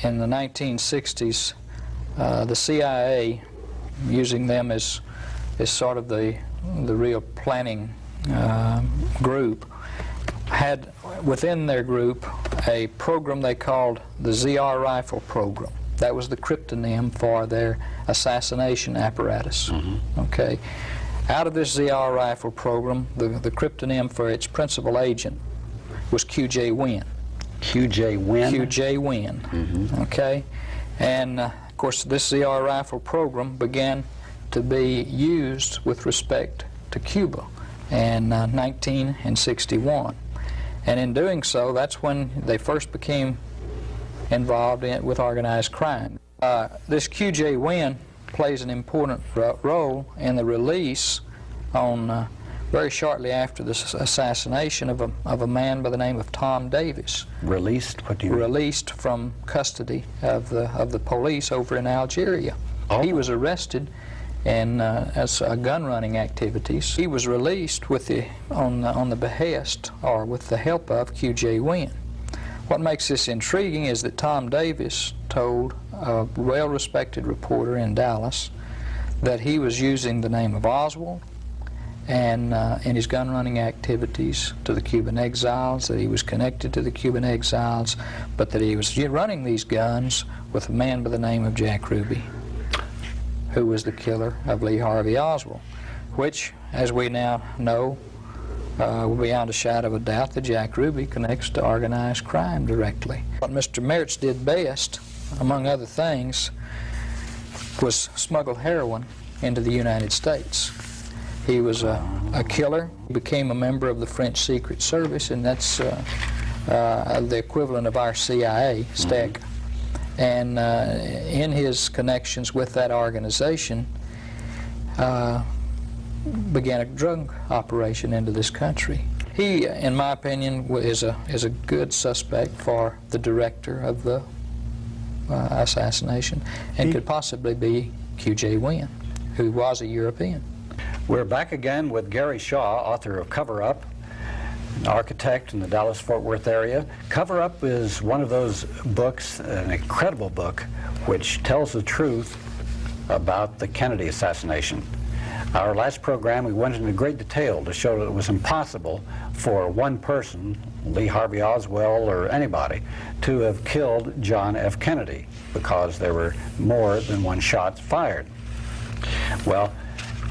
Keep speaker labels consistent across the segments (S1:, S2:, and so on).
S1: in the 1960s, the CIA, using them as sort of the real planning group, had within their group a program they called the ZR rifle program. That was the cryptonym for their assassination apparatus. Okay. Out of this ZR rifle program, the cryptonym for its principal agent was QJ Win.
S2: QJ Win?
S1: QJ Win. Okay. And of course, this ZR rifle program began to be used with respect to Cuba in 1961. And in doing so, that's when they first became involved with organized crime. This QJ Win plays an important role in the release on very shortly after the assassination of a man by the name of Tom Davis.
S2: Released? What do you mean?
S1: Released from custody of the police over in Algeria.
S2: Oh.
S1: He was arrested and as gun running activities. He was released with on the behest or with the help of QJ Win. What makes this intriguing is that Tom Davis told a well-respected reporter in Dallas that he was using the name of Oswald and in his gun-running activities to the Cuban exiles, that he was connected to the Cuban exiles, but that he was running these guns with a man by the name of Jack Ruby, who was the killer of Lee Harvey Oswald, which, as we now know, beyond a shadow of a doubt, that Jack Ruby connects to organized crime directly. What Mr. Meritz did best, among other things, was smuggle heroin into the United States. He was a killer. He became a member of the French Secret Service, and that's the equivalent of our CIA, STEC. And in his connections with that organization, began a drug operation into this country. He, in my opinion, is a good suspect for the director of the assassination, and could possibly be QJ Win, who was a European.
S2: We're back again with Gary Shaw, author of Cover Up, an architect in the Dallas-Fort Worth area. Cover Up is one of those books, an incredible book, which tells the truth about the Kennedy assassination. Our last program, we went into great detail to show that it was impossible for one person, Lee Harvey Oswald or anybody, to have killed John F. Kennedy, because there were more than one shot fired. Well,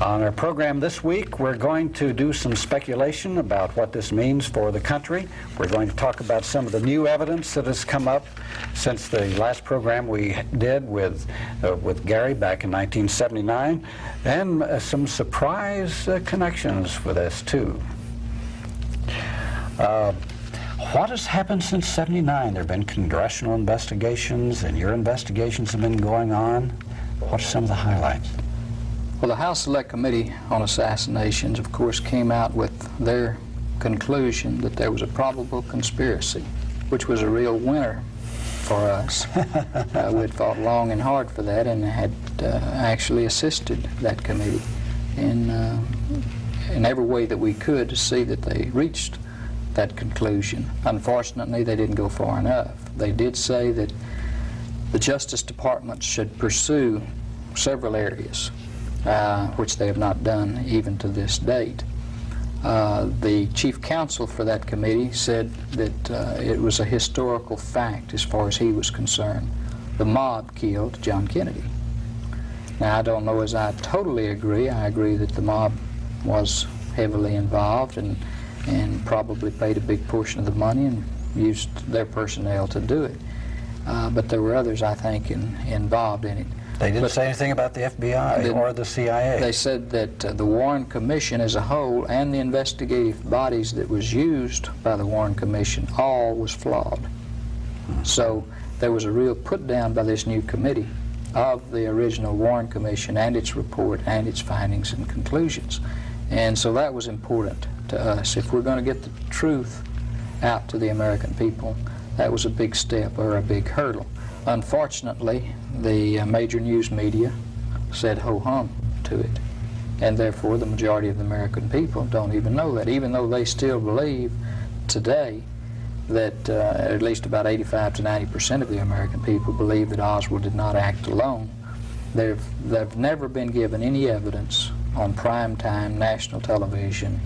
S2: on our program this week, we're going to do some speculation about what this means for the country. We're going to talk about some of the new evidence that has come up since the last program we did with Gary back in 1979, and some surprise connections with this, too. What has happened since '79? There have been congressional investigations, and your investigations have been going on. What are some of the highlights?
S1: Well, the House Select Committee on Assassinations, of course, came out with their conclusion that there was a probable conspiracy, which was a real winner for us. We'd fought long and hard for that, and had actually assisted that committee in every way that we could to see that they reached that conclusion. Unfortunately, they didn't go far enough. They did say that the Justice Department should pursue several areas, which they have not done even to this date. The chief counsel for that committee said that it was a historical fact as far as he was concerned. The mob killed John Kennedy. Now, I don't know as I totally agree. I agree that the mob was heavily involved and probably paid a big portion of the money and used their personnel to do it. But there were others, I think, involved in it.
S2: They didn't say anything about the FBI or the CIA.
S1: They said that the Warren Commission as a whole and the investigative bodies that was used by the Warren Commission all was flawed. So there was a real put down by this new committee of the original Warren Commission and its report and its findings and conclusions. And so that was important to us. If we're going to get the truth out to the American people, that was a big step or a big hurdle. Unfortunately, the major news media said ho-hum to it, and therefore the majority of the American people don't even know that, even though they still believe today that at least about 85 to 90% of the American people believe that Oswald did not act alone. They've never been given any evidence on primetime national television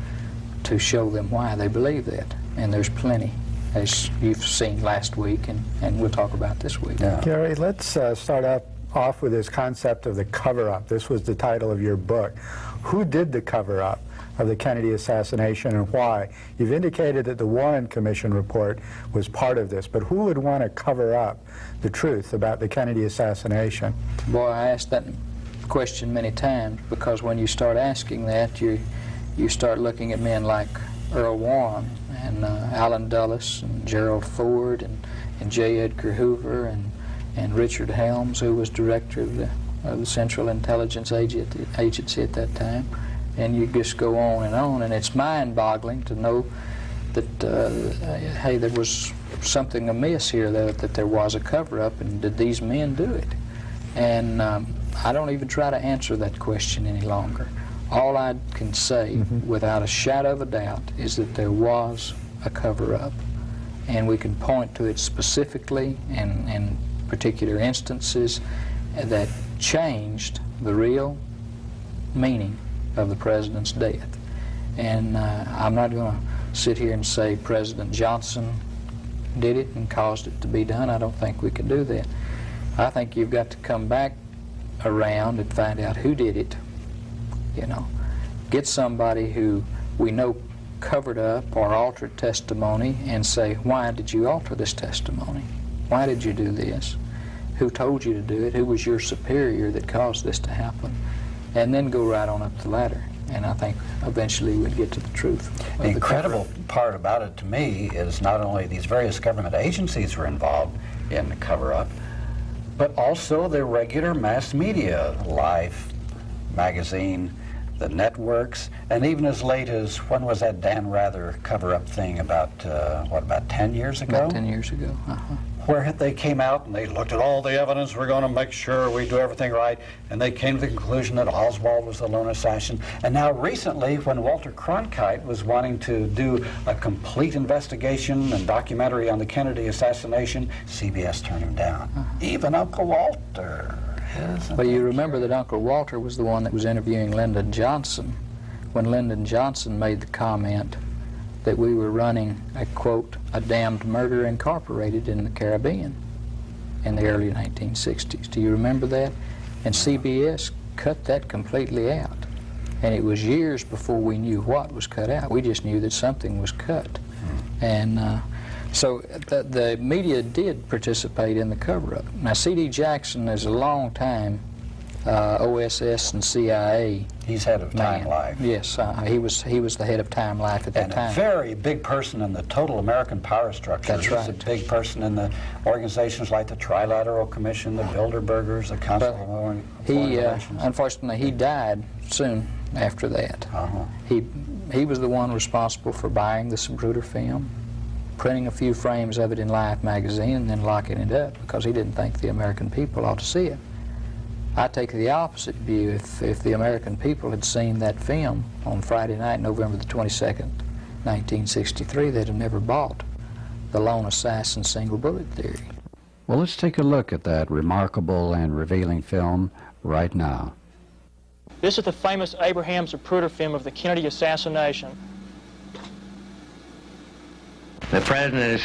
S1: to show them why they believe that. And there's plenty, as you've seen last week, and we'll talk about this week.
S3: Yeah. Gary, let's start off with this concept of the cover-up. This was the title of your book. Who did the cover-up of the Kennedy assassination and why? You've indicated that the Warren Commission report was part of this, but who would want to cover up the truth about the Kennedy assassination?
S1: Boy, I asked that question many times, because when you start asking that, you start looking at men like Earl Warren and Allen Dulles and Gerald Ford and J. Edgar Hoover and Richard Helms, who was director of the Central Intelligence Agency at that time. And you just go on, and it's mind-boggling to know that, hey, there was something amiss here, that there was a cover-up, and did these men do it? And I don't even try to answer that question any longer. All I can say, without a shadow of a doubt, is that there was a cover-up, and we can point to it specifically and particular instances that changed the real meaning of the president's death. And I'm not going to sit here and say President Johnson did it and caused it to be done. I don't think we can do that. I think you've got to come back around and find out who did it. You know, get somebody who we know covered up or altered testimony and say, why did you alter this testimony? Why did you do this? Who told you to do it? Who was your superior that caused this to happen? And then go right on up the ladder. And I think eventually we'd get to the truth.
S2: The incredible part about it to me is not only these various government agencies were involved in the cover-up, but also the regular mass media, Life magazine, the networks, and even as late as, when was that Dan Rather cover-up thing about, what, about 10 years ago?
S1: About 10 years ago,
S2: Where they came out and they looked at all the evidence, we're going to make sure we do everything right, and they came to the conclusion that Oswald was the lone assassin. And now recently, when Walter Cronkite was wanting to do a complete investigation and documentary on the Kennedy assassination, CBS turned him down. Even Uncle Walter.
S1: Well, you remember that Uncle Walter was the one that was interviewing Lyndon Johnson when Lyndon Johnson made the comment that we were running a, quote, a damned murder incorporated in the Caribbean in the early 1960s. Do you remember that? And CBS cut that completely out. And it was years before we knew what was cut out. We just knew that something was cut. And so the media did participate in the cover-up. Now, C.D. Jackson is a long time OSS and CIA.
S2: He's head of Time Life.
S1: Yes, he was the head of Time Life at that time.
S2: And a very big person in the total American power structure.
S1: That's right.
S2: He's a big person in the organizations like the Trilateral Commission, the Bilderbergers, the Council of Foreign Relations.
S1: Unfortunately, he died soon after that. He was the one responsible for buying the Zapruder film, printing a few frames of it in Life magazine, and then locking it up because he didn't think the American people ought to see it. I take the opposite view. If the American people had seen that film on Friday night, November the 22nd, 1963, they'd have never bought the lone assassin single bullet theory.
S4: Well, let's take a look at that remarkable and revealing film right now.
S5: This is the famous Abraham Zapruder film of the Kennedy assassination.
S6: The president is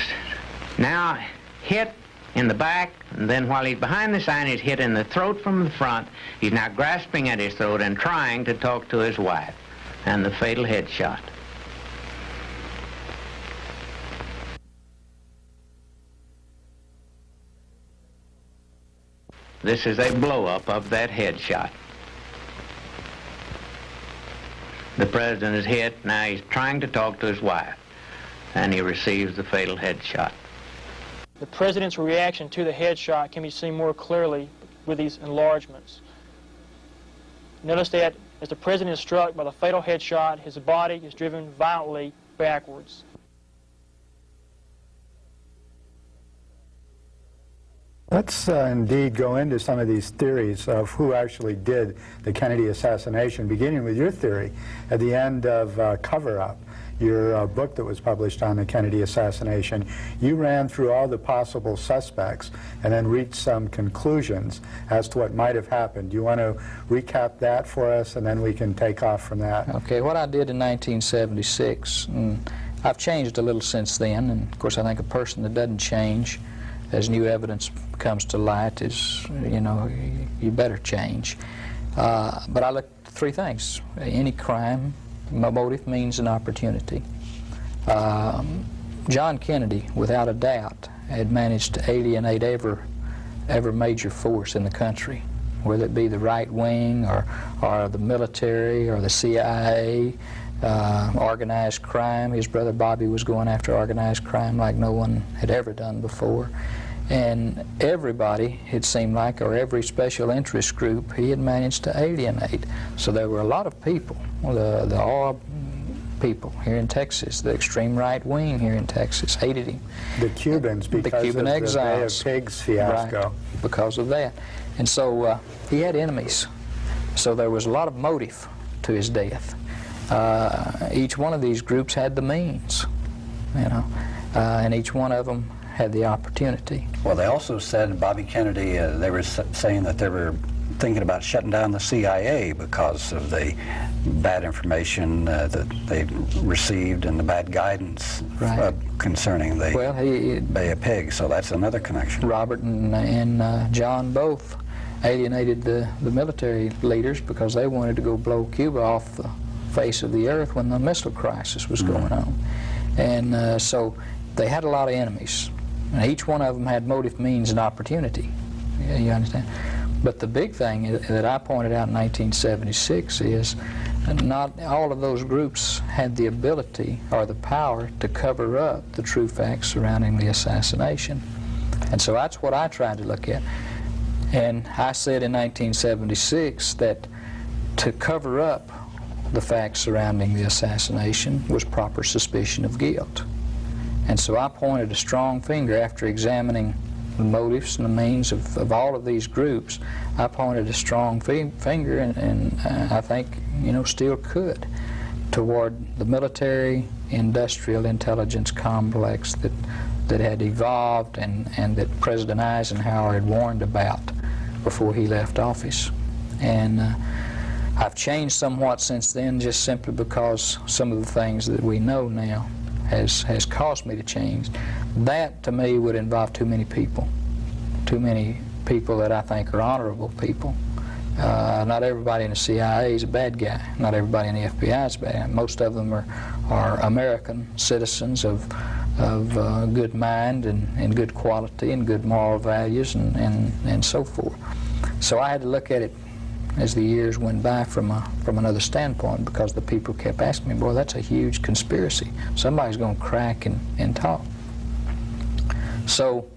S6: now hit in the back, and then while he's behind the sign, he's hit in the throat from the front. He's now grasping at his throat and trying to talk to his wife, and the fatal headshot. This is a blow-up of that headshot. The president is hit, now he's trying to talk to his wife, and he receives the fatal headshot.
S5: The president's reaction to the headshot can be seen more clearly with these enlargements. Notice that as the president is struck by the fatal headshot, his body is driven violently backwards.
S3: Let's indeed go into some of these theories of who actually did the Kennedy assassination, beginning with your theory at the end of cover-up. your book that was published on the Kennedy assassination, you ran through all the possible suspects and then reached some conclusions as to what might have happened. Do you want to recap that for us, and then we can take off from that?
S1: Okay, what I did in 1976, and I've changed a little since then, and of course I think a person that doesn't change as new evidence comes to light is, you know, you better change. But I looked at three things. Any crime, motive, means, and opportunity. John Kennedy, without a doubt, had managed to alienate every major force in the country, whether it be the right wing or the military or the CIA, organized crime. His brother Bobby was going after organized crime like no one had ever done before. And everybody, it seemed like, or every special interest group, he had managed to alienate. So there were a lot of people, the Arab people here in Texas, the extreme right wing here in Texas, hated him.
S3: The Cubans, because
S1: the Cuban
S3: of
S1: exiles,
S3: the Bay of Pigs fiasco.
S1: Right, because of that. And so he had enemies. So there was a lot of motive to his death. Each one of these groups had the means, you know, and each one of them had the opportunity.
S2: Well, they also said, Bobby Kennedy, they were saying that they were thinking about shutting down the CIA because of the bad information that they received and the bad guidance concerning the Bay of Pigs. So that's another connection.
S1: Robert and John both alienated the military leaders because they wanted to go blow Cuba off the face of the earth when the missile crisis was going on. And so they had a lot of enemies. And each one of them had motive, means, and opportunity. You understand? But the big thing that I pointed out in 1976 is not all of those groups had the ability or the power to cover up the true facts surrounding the assassination. And so that's what I tried to look at. And I said in 1976 that to cover up the facts surrounding the assassination was proper suspicion of guilt. And so I pointed a strong finger after examining the motives and the means of all of these groups. I pointed a strong finger, and I think, you know, still could, toward the military industrial intelligence complex that had evolved and that President Eisenhower had warned about before he left office. And I've changed somewhat since then, just simply because some of the things that we know now has caused me to change. That, to me, would involve too many people that I think are honorable people. Not everybody in the CIA is a bad guy. Not everybody in the FBI is bad. Most of them are American citizens of good mind and good quality and good moral values and so forth. So I had to look at it as the years went by from another standpoint, because the people kept asking me, boy, that's a huge conspiracy. Somebody's going to crack and talk. So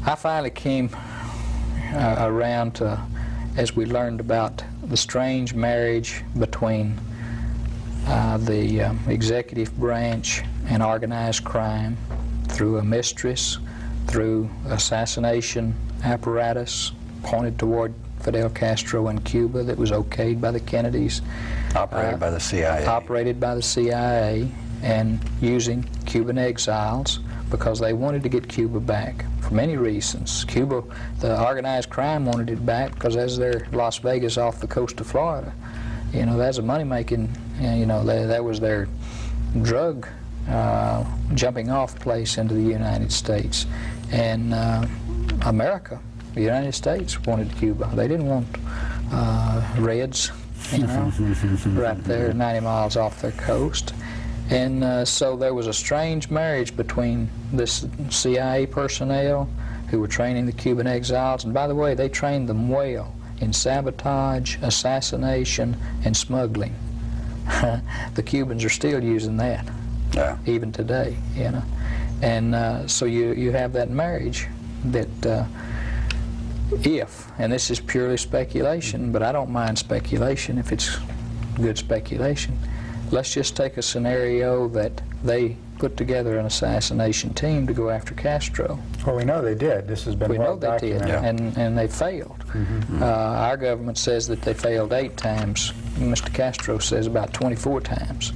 S1: I finally came around to, as we learned about the strange marriage between the executive branch and organized crime through a mistress, through assassination apparatus pointed toward Fidel Castro in Cuba that was okayed by the Kennedys.
S2: Operated by the CIA.
S1: Operated by the CIA, and using Cuban exiles because they wanted to get Cuba back for many reasons. Cuba, the organized crime wanted it back because as their Las Vegas off the coast of Florida, you know, that's a money-making, you know, that was their drug jumping off place into the United States. And America, the United States, wanted Cuba. They didn't want Reds, you know, right there 90 miles off their coast. And so there was a strange marriage between this CIA personnel who were training the Cuban exiles. And by the way, they trained them well in sabotage, assassination, and smuggling. The Cubans are still using that, even today, you know. And so you have that marriage that if, and this is purely speculation, but I don't mind speculation if it's good speculation. Let's just take a scenario that they put together an assassination team to go after Castro.
S3: Well, we know they did. This has been well documented.
S1: We know they did, and they failed. Our government says that they failed 8 times. Mr. Castro says about 24 times.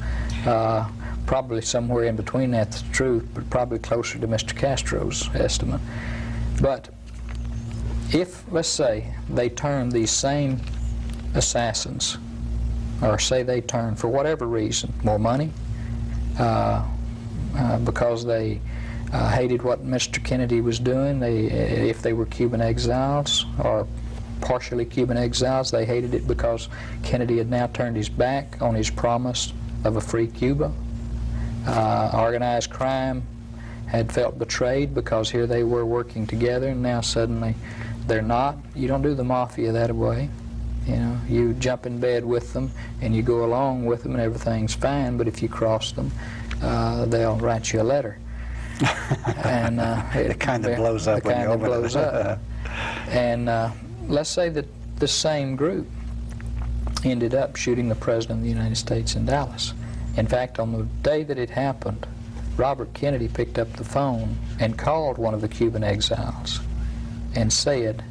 S1: probably somewhere in between that's the truth, but probably closer to Mr. Castro's estimate. But if, let's say, they turn these same assassins, or say they turn for whatever reason, more money, because they hated what Mr. Kennedy was doing, if they were Cuban exiles or partially Cuban exiles, they hated it because Kennedy had now turned his back on his promise of a free Cuba. Organized crime had felt betrayed because here they were working together, and now suddenly they're not. You don't do the mafia that way. You know, you jump in bed with them and you go along with them and everything's fine, but if you cross them, they'll write you a letter. And
S2: it kind of blows up when you open it.
S1: blows up. And let's say that the same group ended up shooting the President of the United States in Dallas. In fact, on the day that it happened, Robert Kennedy picked up the phone and called one of the Cuban exiles and said,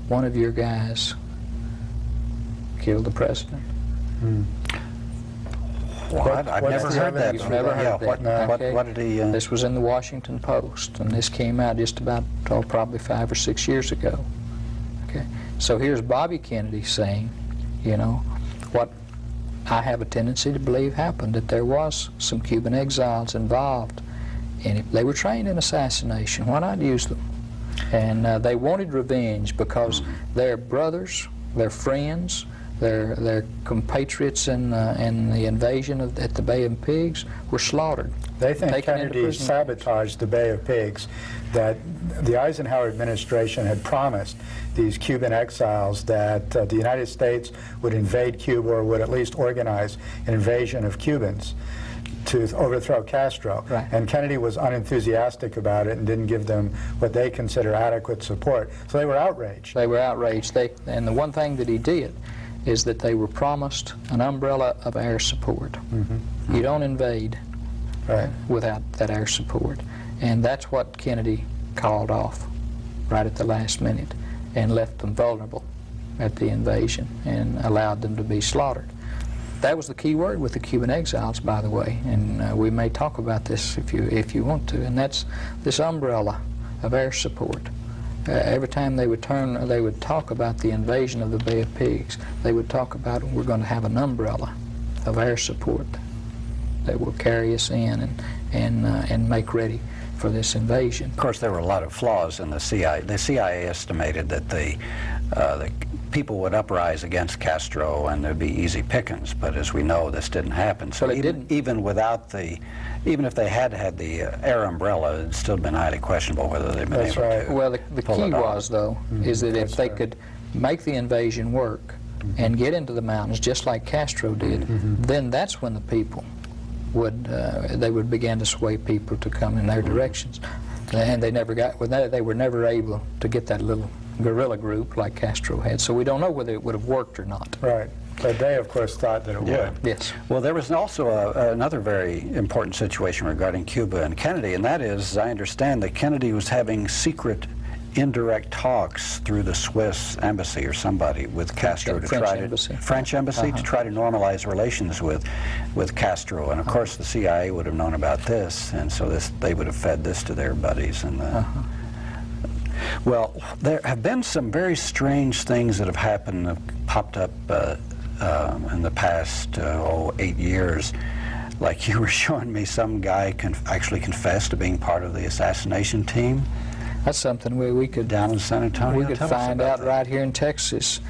S1: "One of your guys killed the President."
S2: What? I've never heard that.
S1: You've never heard that. Okay.
S2: What did he...
S1: This was in the Washington Post, and this came out just about, probably 5 or 6 years ago. Okay, so here's Bobby Kennedy saying, you know, what I have a tendency to believe happened, that there was some Cuban exiles involved, and if they were trained in assassination, why not use them? And they wanted revenge because their brothers, their friends, their compatriots in the invasion at the Bay of Pigs were slaughtered.
S3: They think Kennedy sabotaged the Bay of Pigs, that the Eisenhower administration had promised these Cuban exiles that the United States would invade Cuba, or would at least organize an invasion of Cubans to overthrow Castro.
S1: Right.
S3: And Kennedy was unenthusiastic about it and didn't give them what they consider adequate support. So they were outraged.
S1: They were outraged. And the one thing that he did is that they were promised an umbrella of air support. You don't invade without that air support. And that's what Kennedy called off right at the last minute and left them vulnerable at the invasion and allowed them to be slaughtered. That was the key word with the Cuban exiles, by the way, and we may talk about this if you want to, and that's this umbrella of air support. Every time they would talk about the invasion of the Bay of Pigs, they would talk about, we're going to have an umbrella of air support that will carry us in and make ready for this invasion.
S2: Of course, there were a lot of flaws in the CIA. The CIA estimated that the people would uprise against Castro and there'd be easy pickings, but as we know, this didn't happen. So even if they had had the air umbrella, it'd still been highly questionable whether they'd been able to.
S1: Well, the key was, though, is that if they could make the invasion work and get into the mountains just like Castro did, then that's when the people they would begin to sway people to come in their directions. And they were never able to get that little guerrilla group like Castro had. So we don't know whether it would have worked or not.
S3: Right. But they, of course, thought that it would.
S1: Yes.
S2: Well, there was also another very important situation regarding Cuba and Kennedy, and that is, as I understand, that Kennedy was having secret, indirect talks through the Swiss embassy or somebody with Castro to try to French embassy to try to normalize relations with Castro. And of course, the CIA would have known about this, and so they would have fed this to their buddies. And well, there have been some very strange things that have happened, popped up in the past 8 years. Like you were showing me, some guy actually confessed to being part of the assassination team.
S1: That's something we could
S2: down in San Antonio.
S1: We could find out right here in Texas.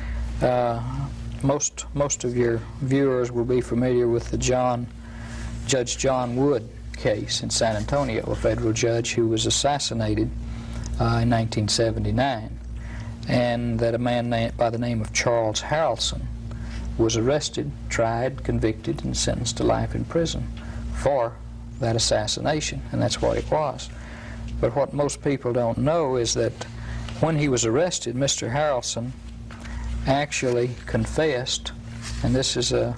S1: Most of your viewers will be familiar with the Judge John Wood case in San Antonio, a federal judge who was assassinated in 1979, and that a man by the name of Charles Harrelson was arrested, tried, convicted, and sentenced to life in prison for that assassination, and that's what it was. But what most people don't know is that when he was arrested, Mr. Harrelson actually confessed, and this is a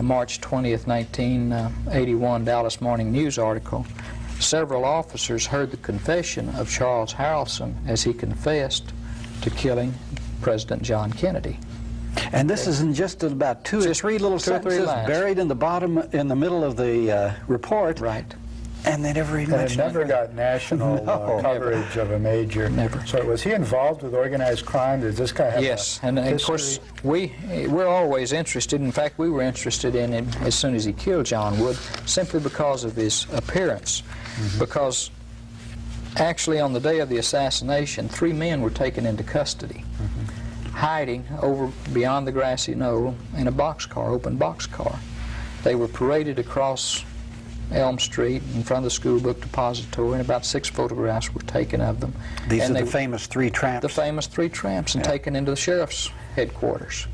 S1: March 20th, 1981 Dallas Morning News article. Several officers heard the confession of Charles Harrelson as he confessed to killing President John Kennedy.
S2: And this is in just about two or three little
S1: 2 or 3
S2: sentences
S1: lines.
S2: buried in the bottom, in the middle of the report.
S1: Right.
S2: And they never even
S3: And it
S2: mentioned
S3: never got national
S2: No.
S3: coverage of a major.
S1: Never.
S3: So was he involved with organized crime? Did this guy have
S1: Yes,
S3: a
S1: and of
S3: history?
S1: course we're always interested. In fact, we were interested in him as soon as he killed John Wood, simply because of his appearance. Because actually, on the day of the assassination, 3 men were taken into custody, hiding over beyond the grassy knoll in a boxcar, open boxcar. They were paraded across Elm Street in front of the school book depository, and about 6 photographs were taken of them.
S2: These
S1: And
S2: are
S1: they-
S2: the famous 3 tramps.
S1: the famous 3 tramps, and
S2: Yeah.
S1: taken into the sheriff's headquarters.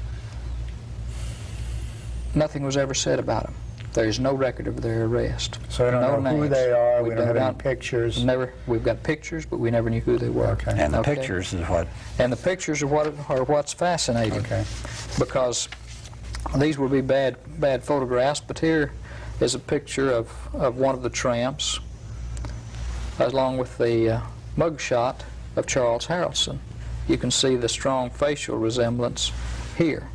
S1: Nothing was ever said about them. There is no record of their arrest.
S3: So we don't
S1: no
S3: know who
S1: names.
S3: they are. We
S1: We've
S3: don't have any
S1: got-
S3: pictures.
S1: We've got pictures, but we never knew who they were.
S3: Okay.
S2: And the
S1: Okay?
S2: pictures is what?
S1: And the pictures are what's fascinating.
S3: Okay.
S1: Because these would be bad photographs, but here is a picture of one of the tramps, along with the mugshot of Charles Harrelson. You can see the strong facial resemblance here.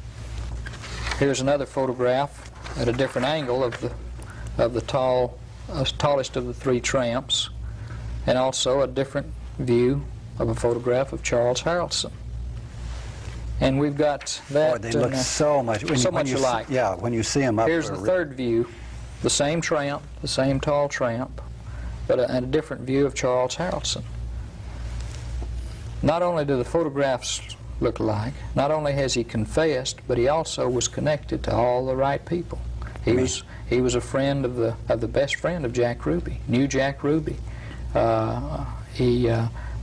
S1: Here's another photograph at a different angle of the tallest of the 3 tramps, and also a different view of a photograph of Charles Harrelson. And we've got that.
S2: Boy, they look so much.
S1: so much alike.
S2: Yeah, when you see them up.
S1: Here's the third view, the same tramp, the same tall tramp, but a different view of Charles Harrelson. Not only do the photographs look alike, not only has he confessed, but he also was connected to all the right people. He was a friend of the best friend of Jack Ruby, knew Jack Ruby. He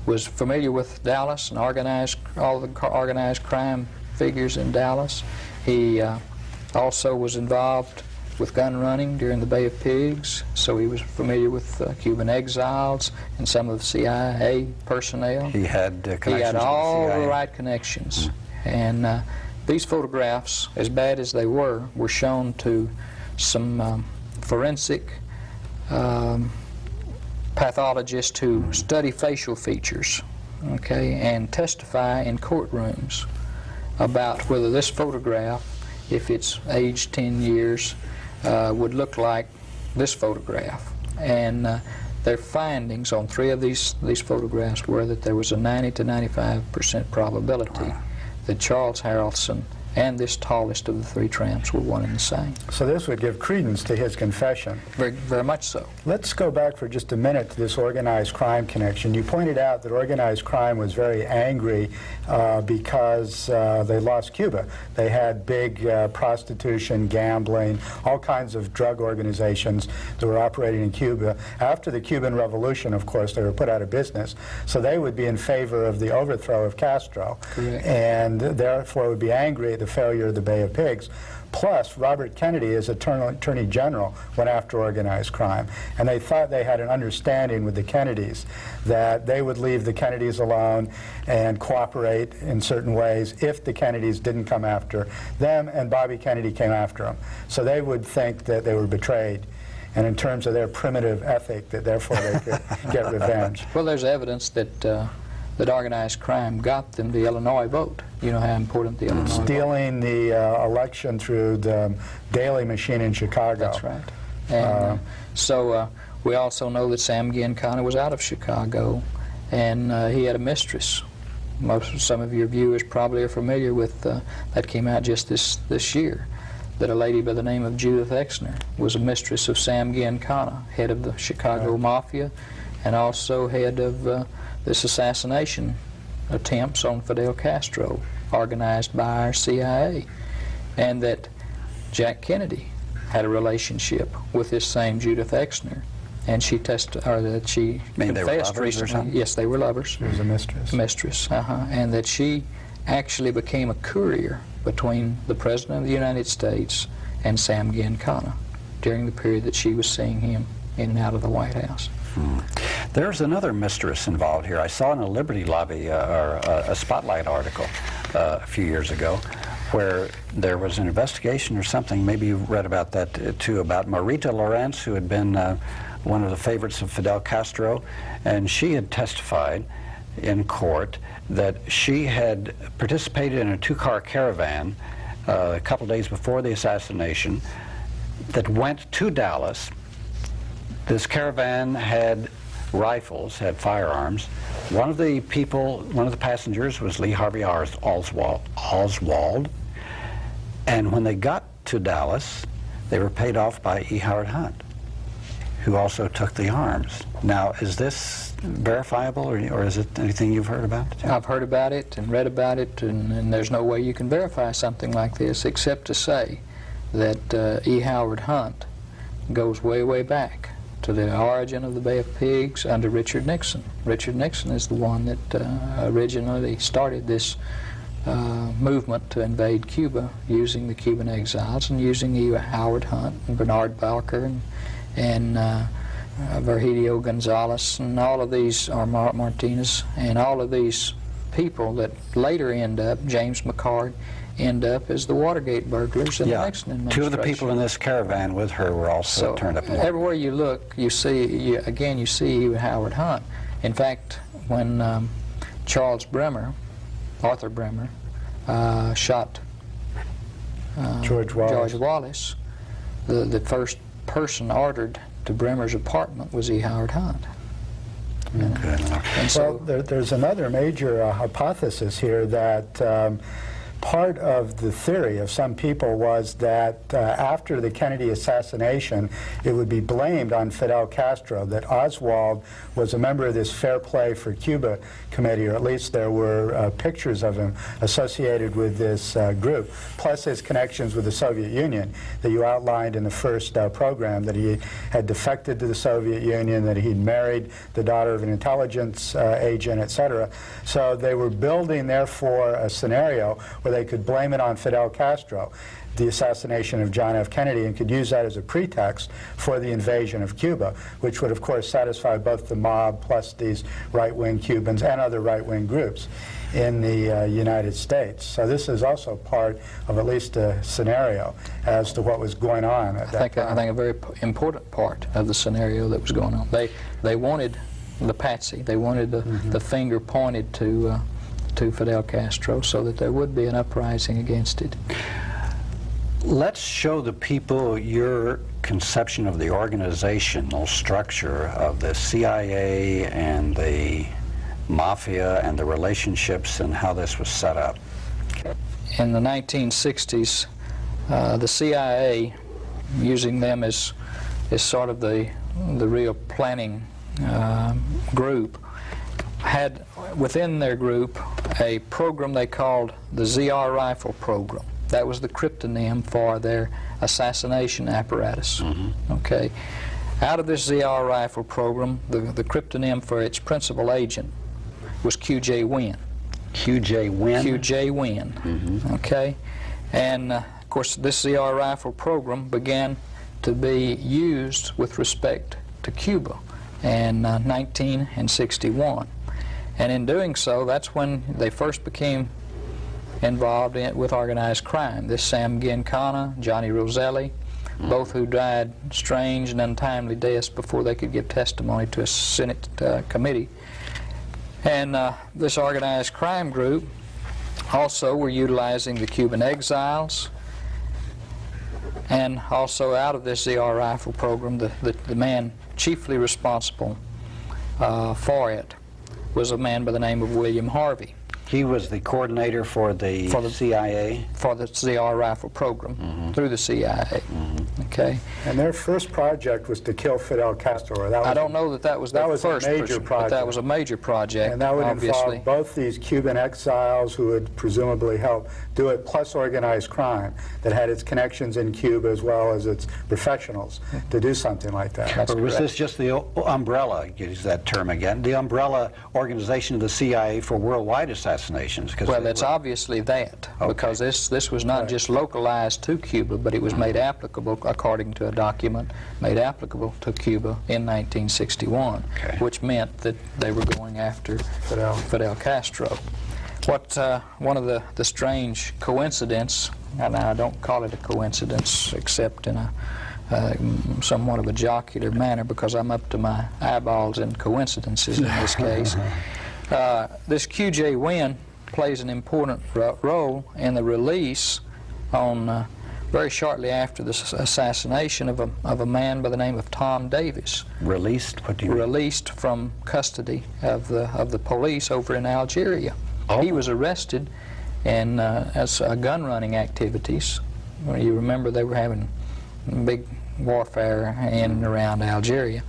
S1: was familiar with Dallas and all the organized crime figures in Dallas. He also was involved with gun running during the Bay of Pigs, so he was familiar with Cuban exiles and some of the CIA personnel.
S2: He had connections
S1: He had
S2: with the
S1: all
S2: CIA.
S1: the right connections. And these photographs, as bad as they were shown to some forensic pathologists who study facial features, okay, and testify in courtrooms about whether this photograph, if it's aged 10 years, would look like this photograph. And their findings on 3 of these photographs were that there was a 90 to 95% probability that Charles Harrelson and this tallest of the 3 tramps were one and the same.
S3: So this would give credence to his confession.
S1: Very, very much so.
S3: Let's go back for just a minute to this organized crime connection. You pointed out that organized crime was very angry because they lost Cuba. They had big prostitution, gambling, all kinds of drug organizations that were operating in Cuba. After the Cuban Revolution, of course, they were put out of business. So they would be in favor of the overthrow of Castro.
S1: Correct.
S3: And therefore would be angry at the failure of the Bay of Pigs. Plus, Robert Kennedy, as Attorney General, went after organized crime. And they thought they had an understanding with the Kennedys that they would leave the Kennedys alone and cooperate in certain ways if the Kennedys didn't come after them and Bobby Kennedy came after them. So they would think that they were betrayed. And in terms of their primitive ethic, that therefore they could get revenge.
S1: Well, there's evidence that that organized crime got them the Illinois vote. You know how important the Illinois vote.
S3: Stealing the election through the Daily machine in Chicago.
S1: That's right. And so we also know that Sam Giancana was out of Chicago, and he had a mistress. Some of your viewers probably are familiar with that came out just this year, that a lady by the name of Judith Exner was a mistress of Sam Giancana, head of the Chicago Mafia, and also head of this assassination attempts on Fidel Castro, organized by our CIA, and that Jack Kennedy had a relationship with this same Judith Exner, and she confessed recently. Yes, they were lovers.
S3: She was a mistress.
S1: Mistress, and that she actually became a courier between the President of the United States and Sam Giancana during the period that she was seeing him in and out of the White House.
S2: There's another mistress involved here. I saw in a Liberty Lobby or a Spotlight article a few years ago where there was an investigation or something, maybe you read about that too, about Marita Lawrence, who had been one of the favorites of Fidel Castro, and she had testified in court that she had participated in a two-car caravan a couple days before the assassination that went to Dallas. This caravan had rifles, had firearms. One of the passengers was Lee Harvey Oswald. And when they got to Dallas, they were paid off by E. Howard Hunt, who also took the arms. Now, is this verifiable, or is it anything you've heard about?
S1: I've heard about it and read about it, and there's no way you can verify something like this except to say that E. Howard Hunt goes way, way back to the origin of the Bay of Pigs under Richard Nixon. Richard Nixon is the one that originally started this movement to invade Cuba using the Cuban exiles and using E. Howard Hunt and Bernard Barker and Virgilio Gonzalez and all of these, or Martinez, and all of these people that later end up, James McCard, end up as the Watergate burglars in the Nixon administration.
S2: Two of the people in this caravan with her were also turned up.
S1: Everywhere you look, you see, again, you see Howard Hunt. In fact, when Charles Bremer, Arthur Bremer, shot
S3: George
S1: Wallace, the first person ordered to Bremer's apartment was E. Howard Hunt.
S3: And so, there's another major hypothesis here that part of the theory of some people was that after the Kennedy assassination, it would be blamed on Fidel Castro, that Oswald was a member of this Fair Play for Cuba committee, or at least there were pictures of him associated with this group, plus his connections with the Soviet Union that you outlined in the first program, that he had defected to the Soviet Union, that he'd married the daughter of an intelligence agent, etc. So they were building, therefore, a scenario where they could blame it on Fidel Castro, the assassination of John F. Kennedy, and could use that as a pretext for the invasion of Cuba, which would, of course, satisfy both the mob plus these right-wing Cubans and other right-wing groups in the United States. So this is also part of at least a scenario as to what was going on at that time.
S1: I think a very important part of the scenario that was going on. They wanted the patsy. They wanted the finger pointed to Fidel Castro so that there would be an uprising against it.
S2: Let's show the people your conception of the organizational structure of the CIA and the Mafia and the relationships and how this was set up.
S1: In the 1960s, the CIA, using them as sort of the real planning group, had within their group a program they called the ZR Rifle Program. That was the cryptonym for their assassination apparatus. Okay. Out of this ZR Rifle Program, the cryptonym for its principal agent was QJ Wynn.
S2: QJ Wynn?
S1: QJ Wynn. Okay. And of course, this ZR Rifle Program began to be used with respect to Cuba in 1961. And in doing so, that's when they first became involved with organized crime. This Sam Giancana, Johnny Roselli, both who died strange and untimely deaths before they could give testimony to a Senate committee. And this organized crime group also were utilizing the Cuban exiles, and also out of this ZR Rifle Program, the man chiefly responsible for it was a man by the name of William Harvey.
S2: He was the coordinator for the CIA?
S1: For the ZR Rifle Program, through the CIA. Okay.
S3: And their first project was to kill Fidel Castro.
S1: I don't know that that was their first project, but that was a major project.
S3: And that would
S1: obviously
S3: involve both these Cuban exiles who would presumably help do it, plus organized crime that had its connections in Cuba as well as its professionals to do something like that.
S1: That's
S2: or was
S1: correct.
S2: this just the umbrella, use that term again, the umbrella organization of the CIA for worldwide assassinations?
S1: Well, it's obviously that, because this was not just localized to Cuba, but it was made applicable, according to a document, made applicable to Cuba in 1961, which meant that they were going after Fidel Castro. What one of the strange coincidence, and I don't call it a coincidence except in a somewhat of a jocular manner, because I'm up to my eyeballs in coincidences in this case, This QJ Wynn plays an important role in the release on very shortly after the assassination of a man by the name of Tom Davis.
S2: Released? What do you mean?
S1: Released from custody of the police over in Algeria.
S2: Oh.
S1: He was arrested and as gun running activities. You remember they were having big warfare in and around Algeria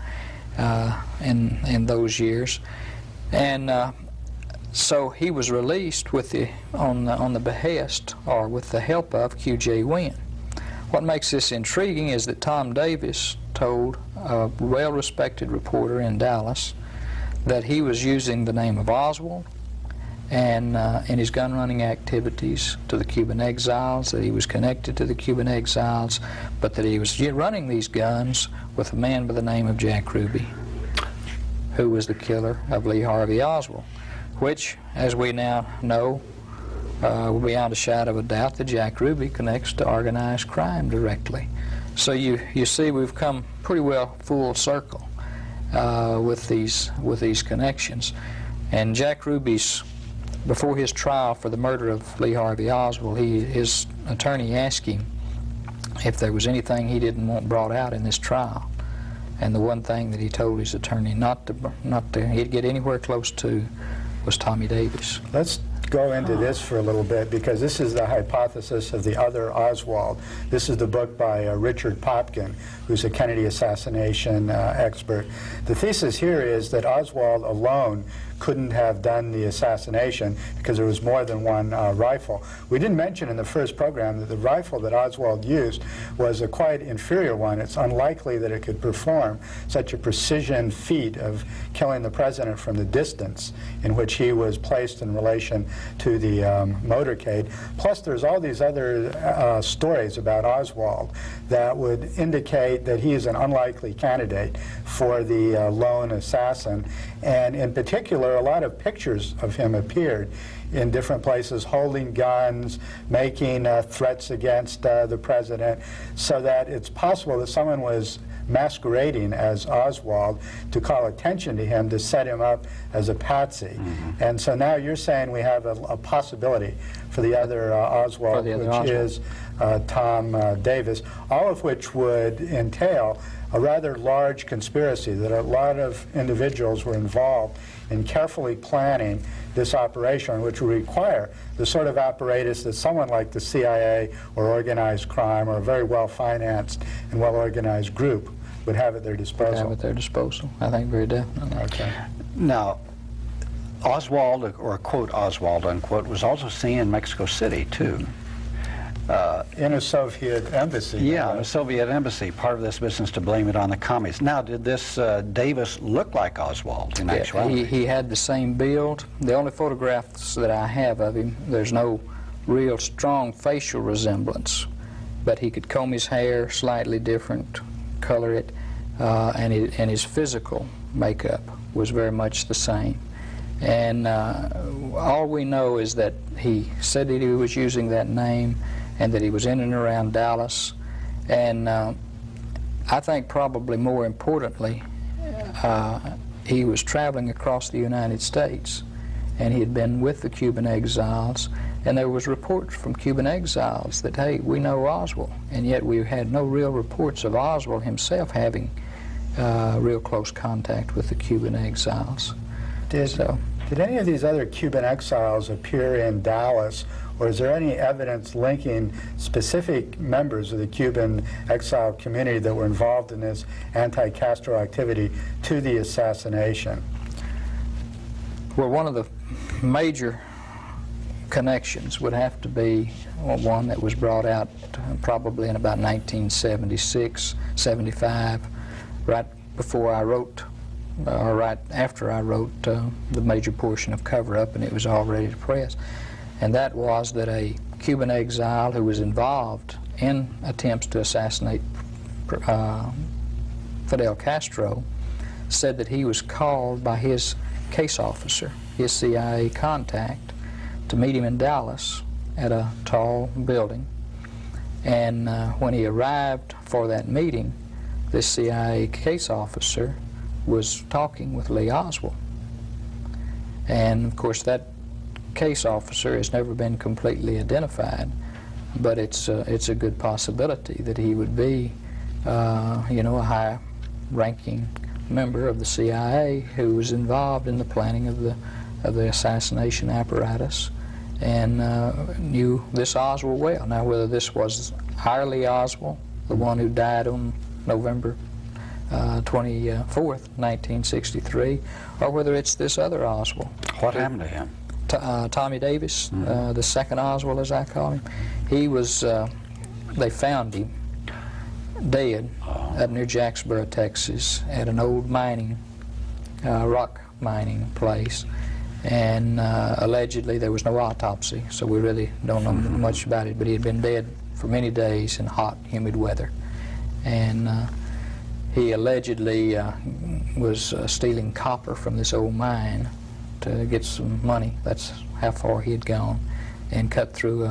S1: in those years, and so he was released with on the behest or with the help of QJ Wynn. What makes this intriguing is that Tom Davis told a well-respected reporter in Dallas that he was using the name of Oswald and in his gun-running activities to the Cuban exiles, that he was connected to the Cuban exiles, but that he was running these guns with a man by the name of Jack Ruby, who was the killer of Lee Harvey Oswald, which, as we now know, beyond a shadow of a doubt, that Jack Ruby connects to organized crime directly. So you see we've come pretty well full circle with these connections. And Jack Ruby's, before his trial for the murder of Lee Harvey Oswald, his attorney asked him if there was anything he didn't want brought out in this trial. And the one thing that he told his attorney not to he'd get anywhere close to was Tommy Davis.
S3: Let's go into this for a little bit, because this is the hypothesis of the other Oswald. This is the book by Richard Popkin, who's a Kennedy assassination expert. The thesis here is that Oswald alone couldn't have done the assassination because there was more than one rifle. We didn't mention in the first program that the rifle that Oswald used was a quite inferior one. It's unlikely that it could perform such a precision feat of killing the president from the distance in which he was placed in relation to the motorcade. Plus, there's all these other stories about Oswald that would indicate that he is an unlikely candidate for the lone assassin. And in particular, a lot of pictures of him appeared in different places holding guns, making threats against the president, so that it's possible that someone was masquerading as Oswald to call attention to him, to set him up as a patsy. Mm-hmm. And so now you're saying we have a possibility for the other Oswald, which is Tom Davis, all of which would entail a rather large conspiracy, that a lot of individuals were involved in carefully planning this operation, which would require the sort of apparatus that someone like the CIA or organized crime or a very well-financed and well-organized group would have at their disposal.
S1: Would have at their disposal, I think, very definitely.
S3: Okay.
S2: Now, Oswald, or quote Oswald, unquote, was also seen in Mexico City, too.
S3: In a Soviet embassy.
S2: Yeah, in a Soviet embassy. Part of this business to blame it on the commies. Now, did this Davis look like Oswald in actuality?
S1: He had the same build. The only photographs that I have of him, there's no real strong facial resemblance, but he could comb his hair slightly different, color it, and his physical makeup was very much the same. And all we know is that he said that he was using that name and that he was in and around Dallas. And I think probably more importantly, he was traveling across the United States, and he had been with the Cuban exiles, and there was reports from Cuban exiles that, hey, we know Oswald, and yet we had no real reports of Oswald himself having real close contact with the Cuban exiles.
S3: Did any of these other Cuban exiles appear in Dallas, or is there any evidence linking specific members of the Cuban exile community that were involved in this anti-Castro activity to the assassination?
S1: Well, one of the major connections would have to be one that was brought out probably in about 1976, 75, right before I wrote, or right after I wrote the major portion of Cover Up, and it was all ready to press. And that was that a Cuban exile who was involved in attempts to assassinate Fidel Castro said that he was called by his case officer, his CIA contact, to meet him in Dallas at a tall building. And when he arrived for that meeting, this CIA case officer was talking with Lee Oswald. And of course that case officer has never been completely identified, but it's a good possibility that he would be, you know, a high-ranking member of the CIA who was involved in the planning of the assassination apparatus and knew this Oswald well. Now, whether this was Irely Oswald, the one who died on November 24th, 1963, or whether it's this other Oswald.
S2: What happened to him?
S1: Tommy Davis, the second Oswald, as I call him. He was, they found him dead up near Jacksboro, Texas, at an old mining, rock mining place. And allegedly there was no autopsy, so we really don't know much about it, but he had been dead for many days in hot, humid weather. And he allegedly was stealing copper from this old mine to get some money. That's how far he had gone, and cut through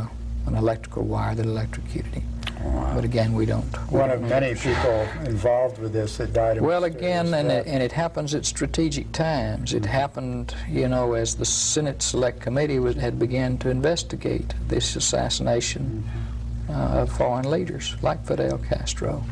S1: an electrical wire that electrocuted him.
S3: Wow.
S1: But again, we don't.
S3: One of many people involved with this that died.
S1: Well, again, and it happens at strategic times. It happened, you know, as the Senate Select Committee had began to investigate this assassination of foreign leaders like Fidel Castro.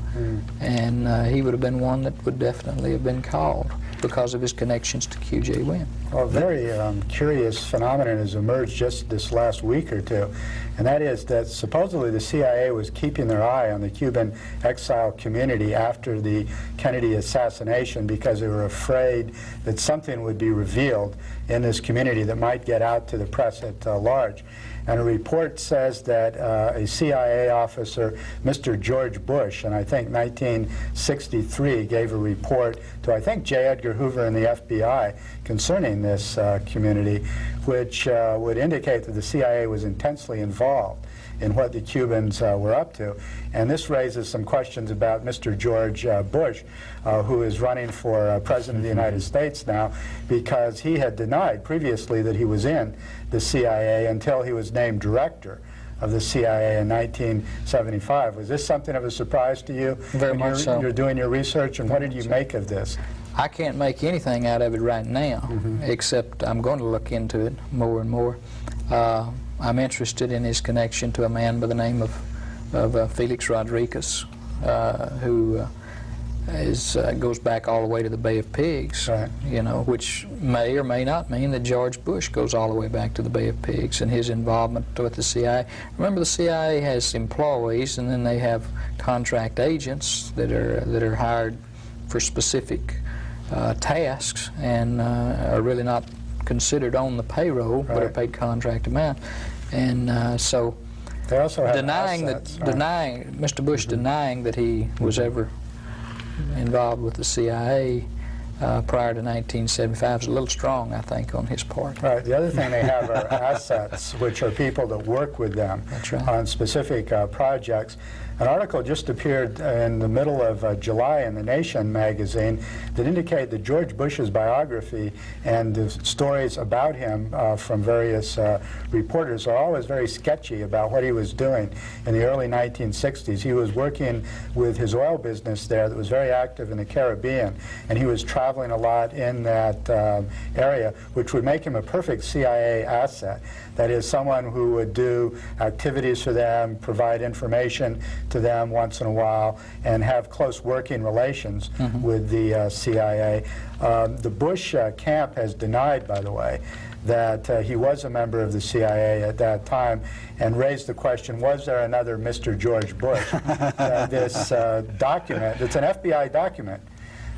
S1: And he would have been one that would definitely have been called because of his connections to QJ Wynn.
S3: Well, a very curious phenomenon has emerged just this last week or two, and that is that supposedly the CIA was keeping their eye on the Cuban exile community after the Kennedy assassination because they were afraid that something would be revealed in this community that might get out to the press at large. And a report says that a CIA officer, Mr. George Bush, in I think 1963, gave a report to I think J. Edgar Hoover and the FBI concerning this community, which would indicate that the CIA was intensely involved in what the Cubans were up to. And this raises some questions about Mr. George Bush, who is running for President of the United States now, because he had denied previously that he was in the CIA until he was named director of the CIA in 1975. Was this something of a surprise to you?
S1: Very much so.
S3: You're doing your research, and what did you make of this?
S1: I can't make anything out of it right now, except I'm going to look into it more and more. I'm interested in his connection to a man by the name of Felix Rodriguez, who goes back all the way to the Bay of Pigs,
S3: right.
S1: You know, which may or may not mean that George Bush goes all the way back to the Bay of Pigs and his involvement with the CIA. Remember, the CIA has employees, and then they have contract agents that are hired for specific tasks and are really not considered on the payroll, but are paid contract amount. And so
S3: they also have
S1: denying
S3: assets,
S1: Mr. Bush denying that he was ever involved with the CIA prior to 1975 is a little strong, I think, on his part.
S3: Right. The other thing they have are assets, which are people that work with them on specific projects. An article just appeared in the middle of July in The Nation magazine that indicate that George Bush's biography and the stories about him from various reporters are always very sketchy about what he was doing in the early 1960s. He was working with his oil business there that was very active in the Caribbean, and he was traveling a lot in that area, which would make him a perfect CIA asset. That is, someone who would do activities for them, provide information to them once in a while, and have close working relations with the CIA. The Bush camp has denied, by the way, that he was a member of the CIA at that time, and raised the question, was there another Mr. George Bush? This document, it's an FBI document,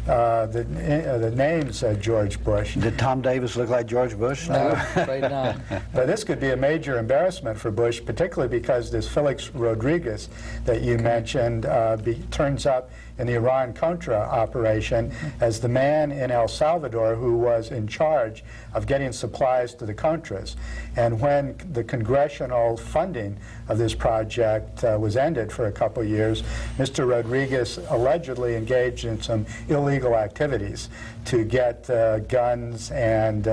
S3: the name's George Bush.
S2: Did Tom Davis look like George Bush?
S1: No, afraid not.
S3: But this could be a major embarrassment for Bush, particularly because this Felix Rodriguez that you mentioned turns up in the Iran-Contra operation as the man in El Salvador who was in charge of getting supplies to the Contras. And when the congressional funding of this project was ended for a couple of years, Mr. Rodriguez allegedly engaged in some illegal activities to get guns and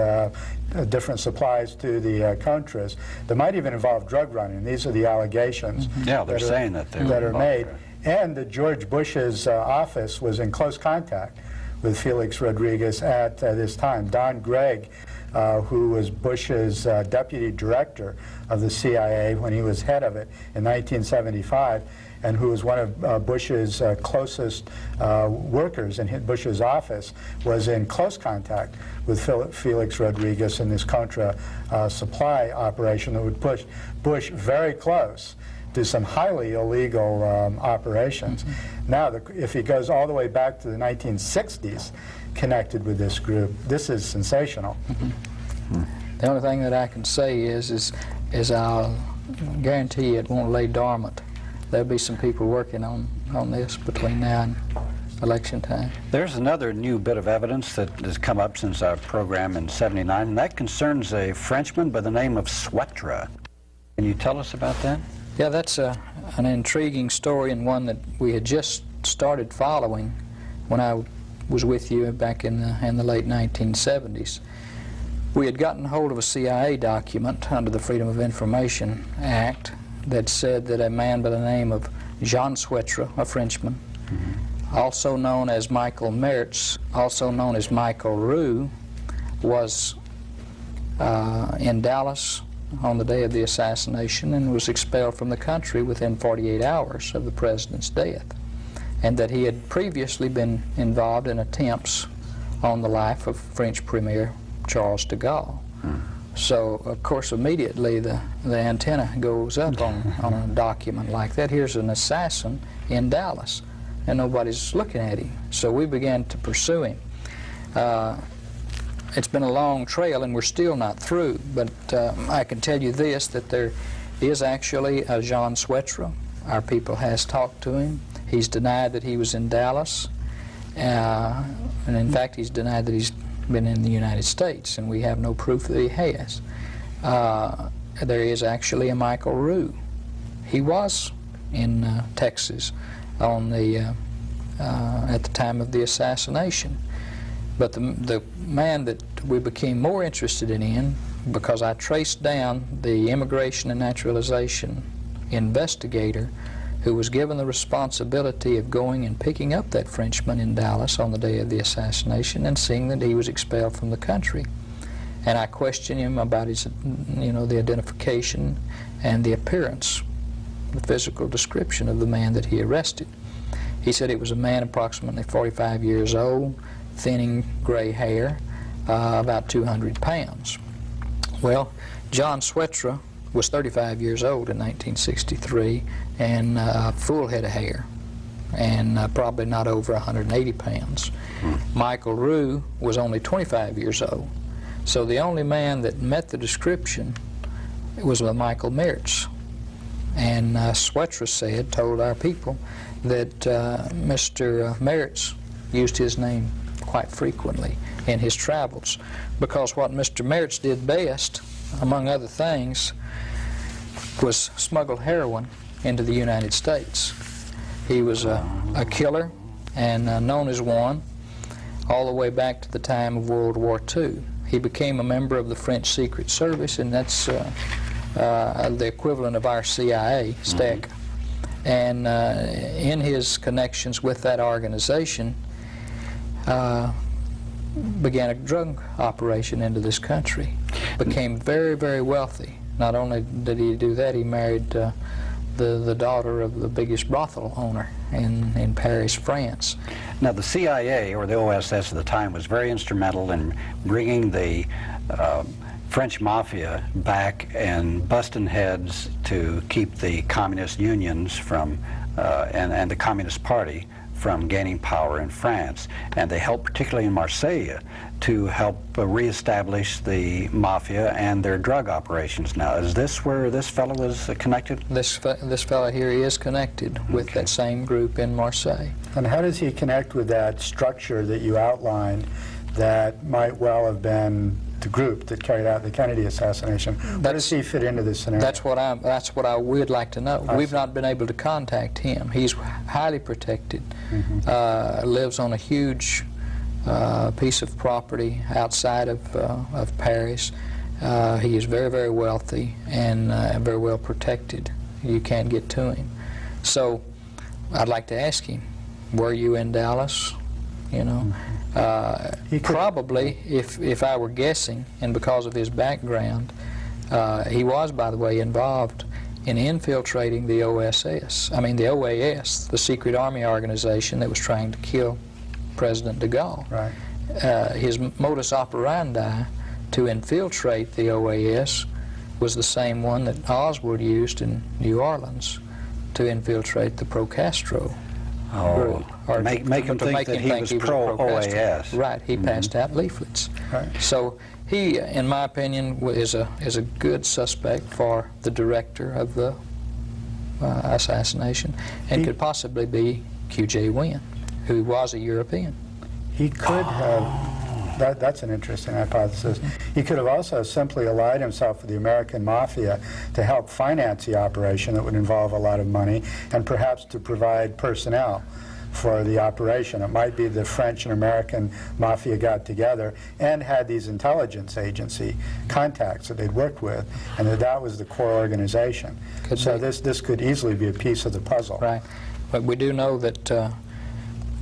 S3: different supplies to the Contras that might even involve drug running. These are the allegations
S2: Yeah, they're saying that
S3: are made. And that George Bush's office was in close contact with Felix Rodriguez at this time. Don Gregg, who was Bush's deputy director of the CIA when he was head of it in 1975, and who was one of Bush's closest workers in Bush's office, was in close contact with Felix Rodriguez in this Contra supply operation that would push Bush very close to some highly illegal operations. Now, if he goes all the way back to the 1960s connected with this group, this is sensational.
S1: The only thing that I can say is I'll guarantee it won't lay dormant. There'll be some people working on this between now and election time.
S2: There's another new bit of evidence that has come up since our program in '79, and that concerns a Frenchman by the name of Swetra. Can you tell us about that?
S1: Yeah, that's an intriguing story, and one that we had just started following when I was with you back in the late 1970s. We had gotten hold of a CIA document under the Freedom of Information Act that said that a man by the name of Jean Swetra, a Frenchman, also known as Michael Mertz, also known as Michael Roux, was in Dallas on the day of the assassination and was expelled from the country within 48 hours of the president's death, and that he had previously been involved in attempts on the life of French Premier Charles de Gaulle. So, of course, immediately the antenna goes up on a document like that. Here's an assassin in Dallas, and nobody's looking at him. So we began to pursue him. It's been a long trail, and we're still not through, but I can tell you this, that there is actually a Jean Swetra. Our people has talked to him. He's denied that he was in Dallas, and in fact, he's denied that he's been in the United States, and we have no proof that he has. There is actually a Michael Roux. He was in Texas on the at the time of the assassination. But the man that we became more interested in, because I traced down the Immigration and Naturalization investigator who was given the responsibility of going and picking up that Frenchman in Dallas on the day of the assassination and seeing that he was expelled from the country. And I questioned him about his, the identification and the appearance, the physical description of the man that he arrested. He said it was a man approximately 45 years old, thinning gray hair, about 200 pounds. Well, John Swetra was 35 years old in 1963 and a full head of hair and probably not over 180 pounds. Michael Roux was only 25 years old. So the only man that met the description was Michael Mertz. And Swetra told our people that Mr. Mertz used his name quite frequently in his travels, because what Mr. Mertz did best, among other things, was smuggle heroin into the United States. He was a killer and known as one all the way back to the time of World War II. He became a member of the French Secret Service, and that's the equivalent of our CIA, STEC. And in his connections with that organization, began a drug operation into this country. Became very, very wealthy. Not only did he do that, he married the daughter of the biggest brothel owner in Paris, France.
S2: Now, the CIA, or the OSS at the time, was very instrumental in bringing the French mafia back and busting heads to keep the communist unions from, and the Communist Party from gaining power in France. And they helped, particularly in Marseille, to help reestablish the mafia and their drug operations. Now, is this where this fellow was connected?
S1: This fellow here is connected with that same group in Marseille.
S3: And how does he connect with that structure that you outlined that might well have been the group that carried out the Kennedy assassination? How does he fit into this scenario?
S1: That's what I would like to know. We've not been able to contact him. He's highly protected, lives on a huge piece of property outside of Paris. He is very, very wealthy and very well protected. You can't get to him. So I'd like to ask him, were you in Dallas? Probably, if I were guessing, and because of his background, he was, by the way, involved in infiltrating the OAS, the secret army organization that was trying to kill President de Gaulle.
S3: Right.
S1: His modus operandi to infiltrate the OAS was the same one that Oswald used in New Orleans to infiltrate the pro-Castro group. Or
S2: make him think that he was pro-OAS.
S1: Right, he passed out leaflets.
S3: Right.
S1: So he, in my opinion, is a good suspect for the director of the assassination, and could possibly be Q.J. Wynn, who was a European.
S3: He could have, that's an interesting hypothesis. He could have also simply allied himself with the American mafia to help finance the operation that would involve a lot of money, and perhaps to provide personnel for the operation. It might be the French and American mafia got together and had these intelligence agency contacts that they'd worked with, and that was the core organization. So this could easily be a piece of the puzzle.
S1: Right. But we do know that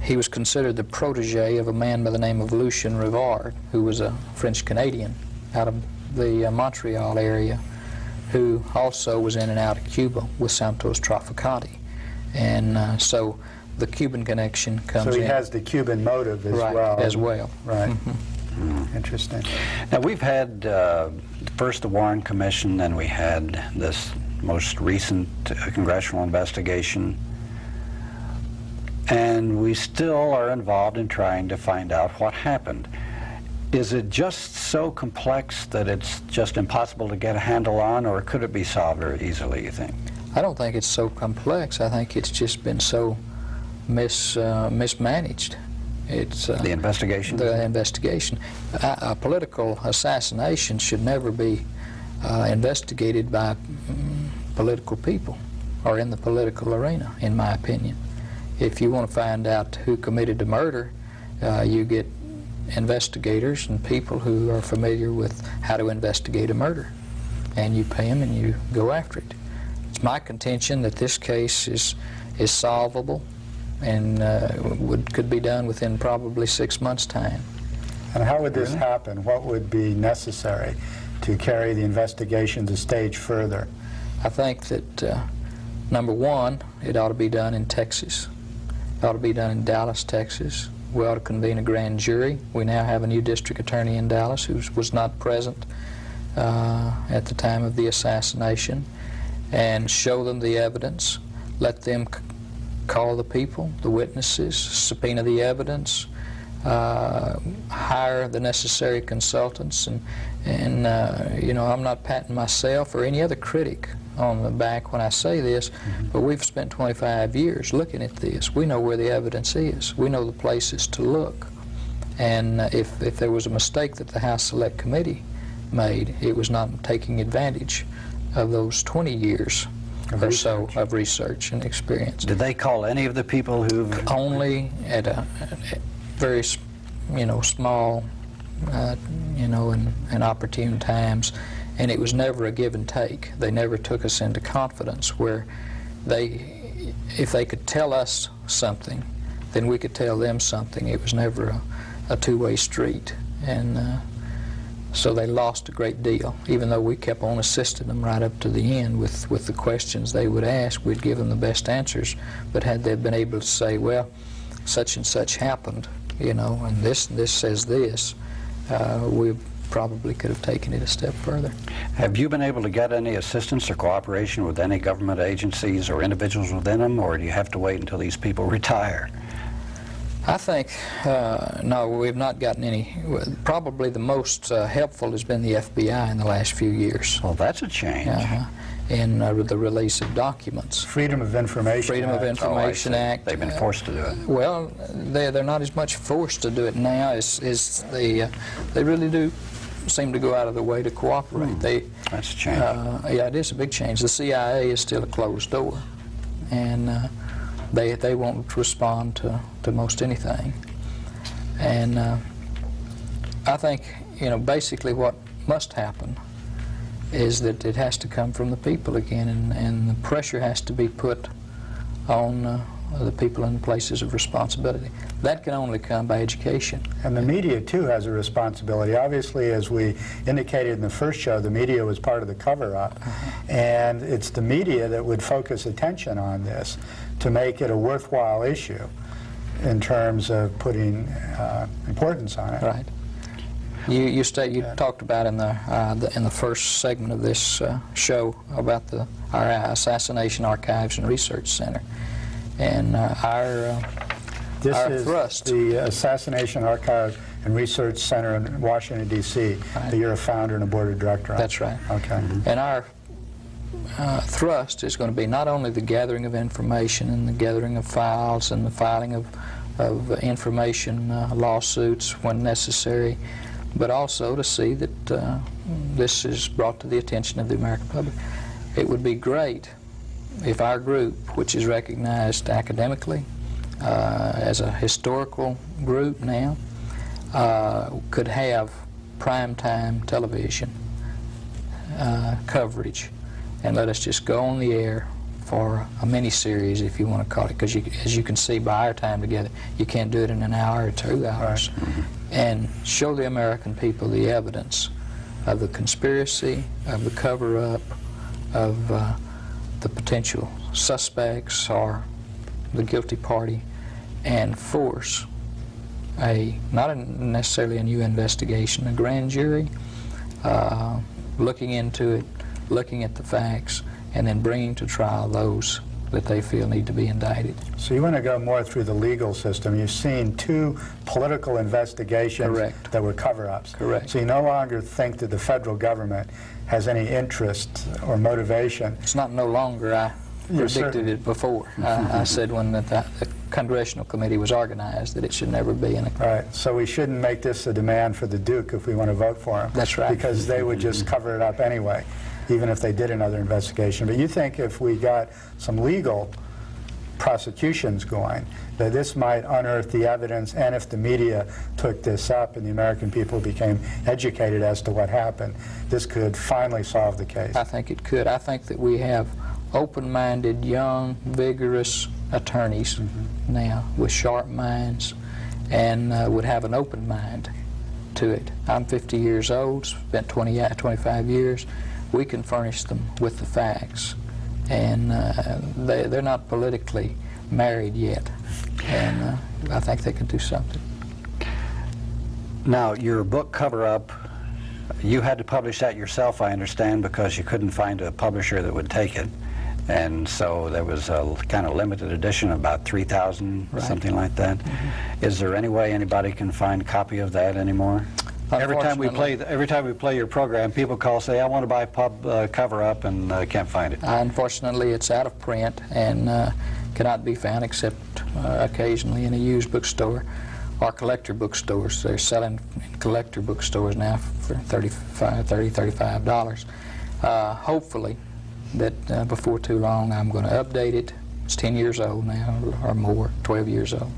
S1: he was considered the protege of a man by the name of Lucien Rivard, who was a French-Canadian out of the Montreal area, who also was in and out of Cuba with Santos Traficante. And so the Cuban connection comes in.
S3: So he has the Cuban motive as
S1: right,
S3: well.
S1: as well.
S3: Right.
S1: Mm-hmm.
S3: Interesting.
S2: Now, we've had first the Warren Commission, then we had this most recent congressional investigation, and we still are involved in trying to find out what happened. Is it just so complex that it's just impossible to get a handle on, or could it be solved very easily, you think?
S1: I don't think it's so complex. I think it's just been so mismanaged. It's
S2: the investigation?
S1: The investigation. A political assassination should never be investigated by political people or in the political arena, in my opinion. If you want to find out who committed the murder, you get investigators and people who are familiar with how to investigate a murder, and you pay them and you go after it. It's my contention that this case is solvable and could be done within probably 6 months' time.
S3: And how would this happen? What would be necessary to carry the investigation a stage further?
S1: I think that, number one, it ought to be done in Texas. It ought to be done in Dallas, Texas. We ought to convene a grand jury. We now have a new district attorney in Dallas who was not present at the time of the assassination, and show them the evidence, let them call the people, the witnesses, subpoena the evidence, hire the necessary consultants, and you know, I'm not patting myself or any other critic on the back when I say this, but we've spent 25 years looking at this. We know where the evidence is. We know the places to look. And if there was a mistake that the House Select Committee made, it was not taking advantage of those 20 years or so of research and experience.
S2: Did they call any of the people who've...
S1: Only at very, you know, small, you know, and opportune times. And it was never a give and take. They never took us into confidence where if they could tell us something, then we could tell them something. It was never a two-way street. And so they lost a great deal, even though we kept on assisting them right up to the end with the questions they would ask. We'd give them the best answers. But had they been able to say, well, such and such happened, you know, and this says this, we probably could have taken it a step further.
S2: Have you been able to get any assistance or cooperation with any government agencies or individuals within them, or do you have to wait until these people retire?
S1: I think, no, we've not gotten any. Probably the most helpful has been the FBI in the last few years.
S2: Well, that's a change.
S1: In the release of documents.
S3: Freedom of Information
S1: Freedom of Information Act.
S2: They've been forced to do it.
S1: Well, they're not as much forced to do it now as they really do seem to go out of their way to cooperate.
S2: That's a change.
S1: Yeah, it is a big change. The CIA is still a closed door, and they won't respond to most anything. And I think, you know, basically what must happen is that it has to come from the people again, and the pressure has to be put on the people in places of responsibility. That can only come by education.
S3: And the media, too, has a responsibility. Obviously, as we indicated in the first show, the media was part of the cover-up. And it's the media that would focus attention on this to make it a worthwhile issue in terms of putting importance on it.
S1: Right. You talked about in the first segment of this show about our Assassination Archives and Research Center, and our thrust.
S3: The Assassination Archives and Research Center in Washington, D.C.
S1: Right.
S3: That you're a founder and a board of director on.
S1: That's right.
S3: Okay.
S1: And our thrust is going to be not only the gathering of information and the gathering of files and the filing of information lawsuits when necessary, but also to see that this is brought to the attention of the American public. It would be great if our group, which is recognized academically as a historical group now, could have primetime television coverage and let us just go on the air for a mini-series, if you want to call it, because as you can see by our time together, you can't do it in an hour or 2 hours.
S3: Right.
S1: And show the American people the evidence of the conspiracy, of the cover-up, of the potential suspects or the guilty party, and force not necessarily a new investigation, a grand jury looking into it, looking at the facts, and then bringing to trial those that they feel need to be indicted.
S3: So you want to go more through the legal system. You've seen 2 political investigations
S1: Correct.
S3: that were cover-ups.
S1: Correct.
S3: So you no longer think that the federal government has any interest or motivation.
S1: It's not no longer. I predicted it before. I said when the Congressional Committee was organized that it should never be in a...
S3: Right. So we shouldn't make this a demand for the Duke if we want to vote for him.
S1: That's right.
S3: Because they would just cover it up anyway, even if they did another investigation. But you think if we got some legal prosecutions going, that this might unearth the evidence, and if the media took this up and the American people became educated as to what happened, this could finally solve the case.
S1: I think it could. I think that we have open-minded, young, vigorous attorneys now with sharp minds, and would have an open mind to it. I'm 50 years old, spent 25 years. We can furnish them with the facts, and they're not politically married yet, and I think they can do something.
S2: Now, your book Cover-Up, you had to publish that yourself, I understand, because you couldn't find a publisher that would take it. And so there was a kind of limited edition, about 3,000,
S1: Right.
S2: something like that. Is there any way anybody can find a copy of that anymore? Every time we play your program, people call, say, I want to buy Cover-Up, and can't find it.
S1: Unfortunately, it's out of print and cannot be found except occasionally in a used bookstore or collector bookstores. They're selling in collector bookstores now for $35. Hopefully, that before too long I'm going to update it. It's 10 years old now, or more, 12 years old.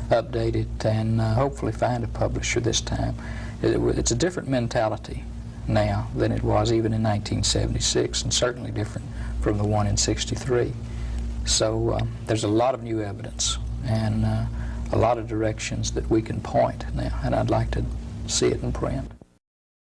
S1: Update it and hopefully find a publisher this time. It's a different mentality now than it was even in 1976, and certainly different from the one in '63. So there's a lot of new evidence and a lot of directions that we can point now, and I'd like to see it in print.